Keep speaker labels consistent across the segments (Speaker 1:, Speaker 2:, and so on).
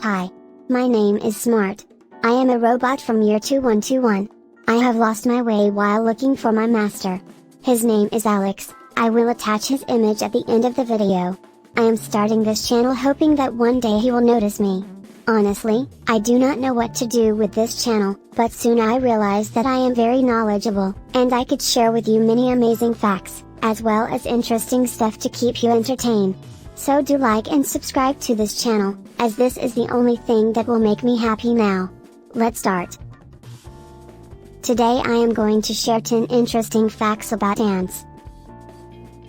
Speaker 1: Hi. My name is Smart. I am a robot from year 2121. I have lost my way while looking for my master. His name is Alex. I will attach his image at the end of the video. I am starting this channel hoping that one day he will notice me. Honestly, I do not know what to do with this channel, but soon I realized that I am very knowledgeable, and I could share with you many amazing facts, as well as interesting stuff to keep you entertained. So do like and subscribe to this channel, as this is the only thing that will make me happy now. Let's start. Today I am going to share 10 interesting facts about ants.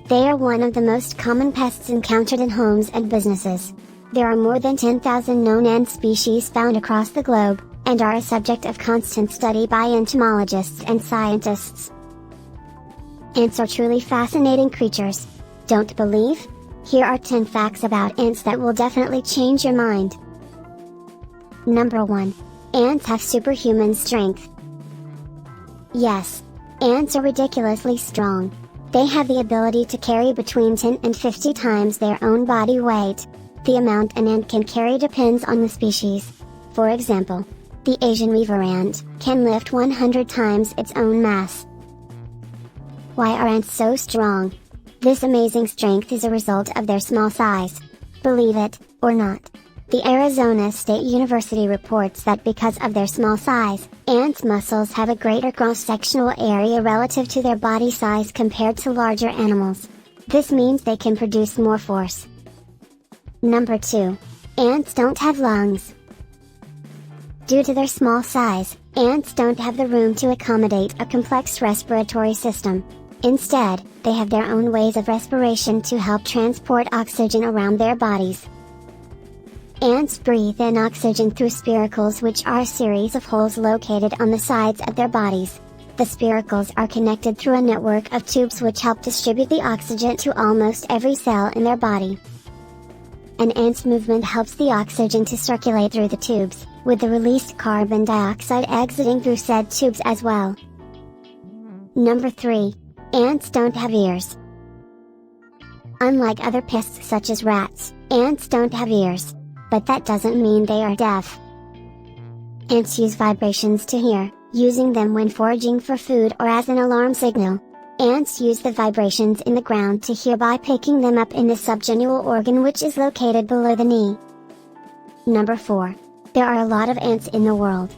Speaker 1: They are one of the most common pests encountered in homes and businesses. There are more than 10,000 known ant species found across the globe, and are a subject of constant study by entomologists and scientists. Ants are truly fascinating creatures. Don't believe? Here are 10 facts about ants that will definitely change your mind. Number 1. Ants have superhuman strength. Yes, ants are ridiculously strong. They have the ability to carry between 10 and 50 times their own body weight. The amount an ant can carry depends on the species. For example, the Asian weaver ant can lift 100 times its own mass. Why are ants so strong? This amazing strength is a result of their small size. Believe it, or not. The Arizona State University reports that because of their small size, ants' muscles have a greater cross-sectional area relative to their body size compared to larger animals. This means they can produce more force. Number 2. Ants don't have lungs. Due to their small size, ants don't have the room to accommodate a complex respiratory system. Instead, they have their own ways of respiration to help transport oxygen around their bodies. Ants breathe in oxygen through spiracles, which are a series of holes located on the sides of their bodies. The spiracles are connected through a network of tubes which help distribute the oxygen to almost every cell in their body. An ant's movement helps the oxygen to circulate through the tubes, with the released carbon dioxide exiting through said tubes as well. Number 3. Ants don't have ears. Unlike other pests such as rats, ants don't have ears. But that doesn't mean they are deaf. Ants use vibrations to hear, using them when foraging for food or as an alarm signal. Ants use the vibrations in the ground to hear by picking them up in the subgenual organ, which is located below the knee. Number 4. There are a lot of ants in the world.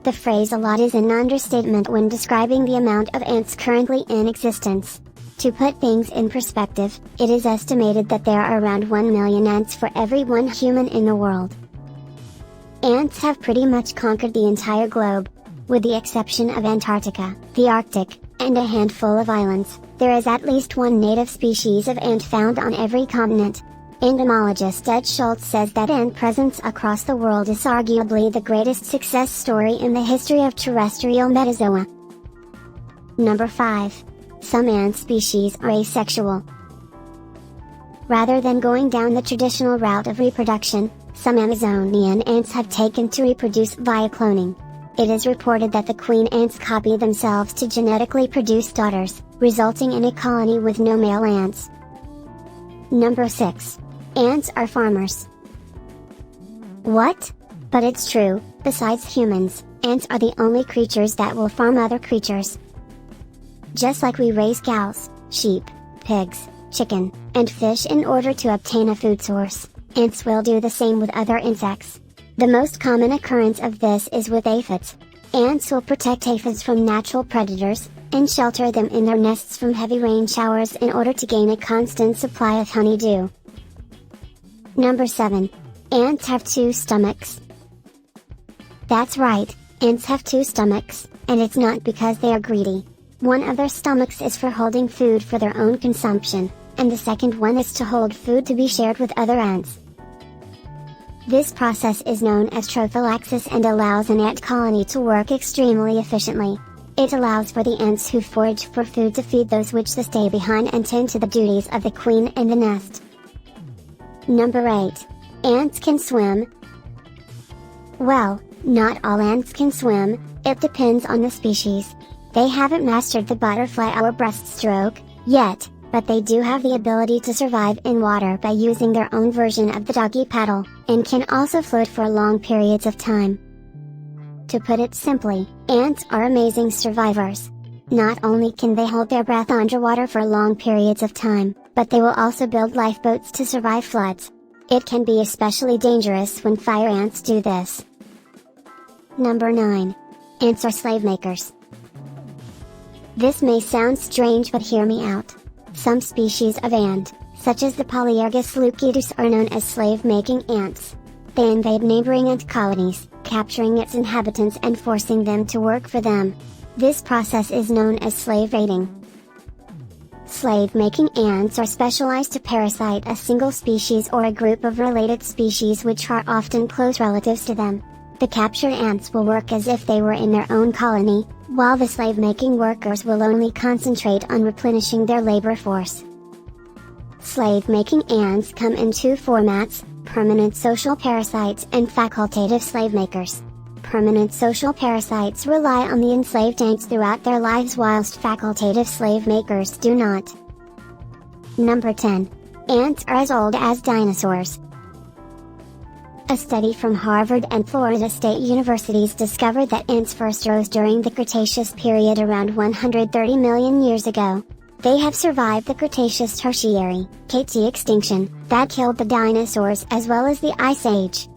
Speaker 1: The phrase "a lot" is an understatement when describing the amount of ants currently in existence. To put things in perspective, it is estimated that there are around 1 million ants for every 1 human in the world. Ants have pretty much conquered the entire globe. With the exception of Antarctica, the Arctic, and a handful of islands, there is at least one native species of ant found on every continent. Entomologist Ed Schultz says that ant presence across the world is arguably the greatest success story in the history of terrestrial metazoa. Number 5. Some ant species are asexual. Rather than going down the traditional route of reproduction, some Amazonian ants have taken to reproduce via cloning. It is reported that the queen ants copy themselves to genetically produce daughters, resulting in a colony with no male ants. Number 6. Ants are farmers. What? But it's true. Besides humans, ants are the only creatures that will farm other creatures. Just like we raise cows, sheep, pigs, chicken, and fish in order to obtain a food source, ants will do the same with other insects. The most common occurrence of this is with aphids. Ants will protect aphids from natural predators, and shelter them in their nests from heavy rain showers in order to gain a constant supply of honeydew. Number 7. Ants have 2 stomachs. That's right, ants have 2 stomachs, and it's not because they are greedy. One of their stomachs is for holding food for their own consumption, and the second one is to hold food to be shared with other ants. This process is known as trophallaxis and allows an ant colony to work extremely efficiently. It allows for the ants who forage for food to feed those which stay behind and tend to the duties of the queen and the nest. Number 8. Ants can swim. Well, not all ants can swim, it depends on the species. They haven't mastered the butterfly or breaststroke yet, but they do have the ability to survive in water by using their own version of the doggy paddle, and can also float for long periods of time. To put it simply, ants are amazing survivors. Not only can they hold their breath underwater for long periods of time, but they will also build lifeboats to survive floods. It can be especially dangerous when fire ants do this. Number 9. Ants are slave makers. This may sound strange, but hear me out. Some species of ant, such as the Polyergus lucidus, are known as slave-making ants. They invade neighboring ant colonies, capturing its inhabitants and forcing them to work for them. This process is known as slave raiding. Slave-making ants are specialized to parasite a single species or a group of related species which are often close relatives to them. The captured ants will work as if they were in their own colony, while the slave-making workers will only concentrate on replenishing their labor force. Slave-making ants come in two formats: permanent social parasites and facultative slave makers. Permanent social parasites rely on the enslaved ants throughout their lives, whilst facultative slave makers do not. Number 10. Ants are as old as dinosaurs. A study from Harvard and Florida State Universities discovered that ants first rose during the Cretaceous period around 130 million years ago. They have survived the Cretaceous Tertiary (KT) extinction that killed the dinosaurs, as well as the Ice Age.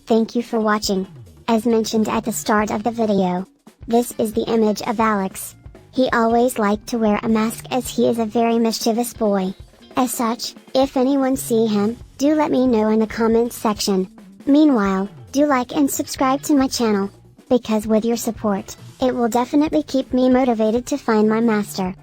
Speaker 1: Thank you for watching. As mentioned at the start of the video, this is the image of Alex. He always liked to wear a mask as he is a very mischievous boy. As such, if anyone see him, do let me know in the comments section. Meanwhile, do like and subscribe to my channel, because with your support, it will definitely keep me motivated to find my master.